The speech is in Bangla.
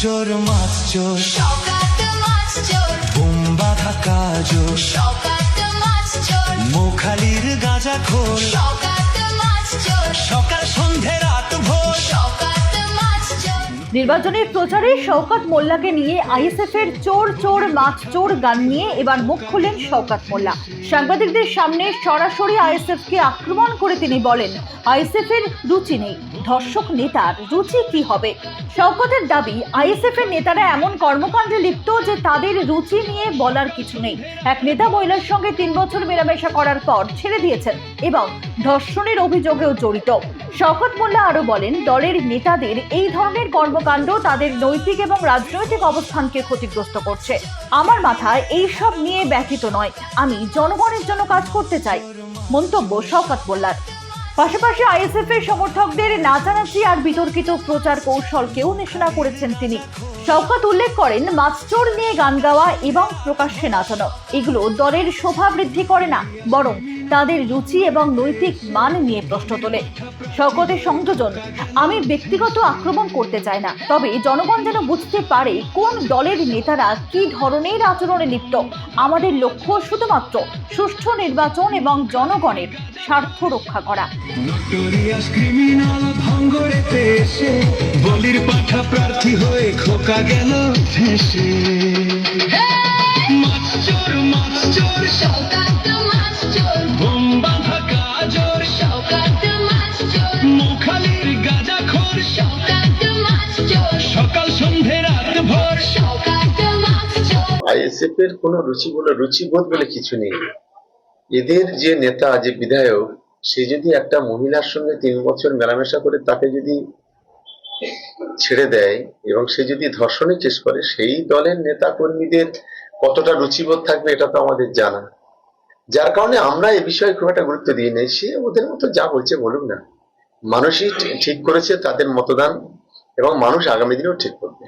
চোর মাছ চোর শওকত মাছ চোর বুম বাঁধা কাজোর শওকত মাছ চোর মোখালির গাঁজা খোর শওকত মাছ চোর সকাল সন্ধে রাত ভোর শওকত মাছ চোর। নির্বাচনের প্রচারে শওকত মোল্লাকে নিয়ে আইএসএফ এর চোর চোর মাছ চোর গান নিয়ে এবার মুখ খুললেন শওকত মোল্লা। সাংবাদিকদের সামনে সরাসরি আইএসএফ কে আক্রমণ করে তিনি বলেন, আইএসএফ এর রুচি নেই, ধর্ষক নেতার রুচি কি হবে? শওকতের দাবি, আইএসএফ এর নেতারা এমন কর্মকাণ্ডে লিপ্ত যে তাদের রুচি নিয়ে বলার কিছু নেই। এক নেতা মহিলার সঙ্গে 3 বছর মেলামেশা করার পর ছেড়ে দিয়েছেন এবং ধর্ষণের অভিযোগেও জড়িত। শওকত মোল্লা আরো বলেন, দলের নেতাদের এই ধরনের কর্মকাণ্ড তাদের নৈতিক এবং রাজনৈতিক অবস্থানকে ক্ষতিগ্রস্ত করছে। আমার মাথায় এইসব নিয়ে ব্যথিত নয়, আমি জনগণের জন্য কাজ করতে চাই, মন্তব্য শওকত মোল্লার। পাশাপাশি আইএসএফ এর সমর্থকদের নাচানাচি আর বিতর্কিত প্রচার কৌশলকেও নিশানা করেছেন তিনি। শওকত উল্লেখ করেন, মাছচোর নিয়ে গান গাওয়া এবং প্রকাশ্যে নাচানো এগুলো দলের শোভা বৃদ্ধি করে না, বরং তাদের রুচি এবং নৈতিক মান নিয়ে প্রশ্ন তোলে। শওকতের সংযোজন, আমি ব্যক্তিগত আক্রমণ করতে চাই না, তবে জনগণ যেন বুঝতে পারে কোন দলের নেতারা কি ধরনের আচরণে লিপ্ত। আমাদের লক্ষ্য শুধুমাত্র সুষ্ঠু নির্বাচন এবং জনগণের স্বার্থ রক্ষা করা। নটোরিয়াস ক্রিমিনাল ভাঙ্গড়েতে এসে বলির পাঠা প্রার্থী হয়ে খোকা গেল ভেসে। মাছ চোর শওকত মাছ চোর বুম বাঁধা কাজোর শওকত মাছ চোর মোখালির গাঁজা খোর শওকত মাছ চোর সকাল সন্ধে রাত ভোর শওকত মাছ চোর। আইএসএফ এর কোনো রুচিবোধ বলে কিছু নেই। এদের যে নেতা, যে বিধায়ক, সে যদি একটা মহিলার সঙ্গে 3 বছর মেলামেশা করে তাকে যদি ছেড়ে দেয় এবং সে যদি ধর্ষণের চেষ্টা করে, সেই দলের নেতা কর্মীদের কতটা রুচিবোধ থাকবে এটা তো আমাদের জানা। যার কারণে আমরা এ বিষয়ে খুব একটা গুরুত্ব দিই নাই। সে ওদের মতো যা বলছে বলুক না, মানুষই ঠিক করেছে তাদের মতদান এবং মানুষ আগামী দিনেও ঠিক করবে।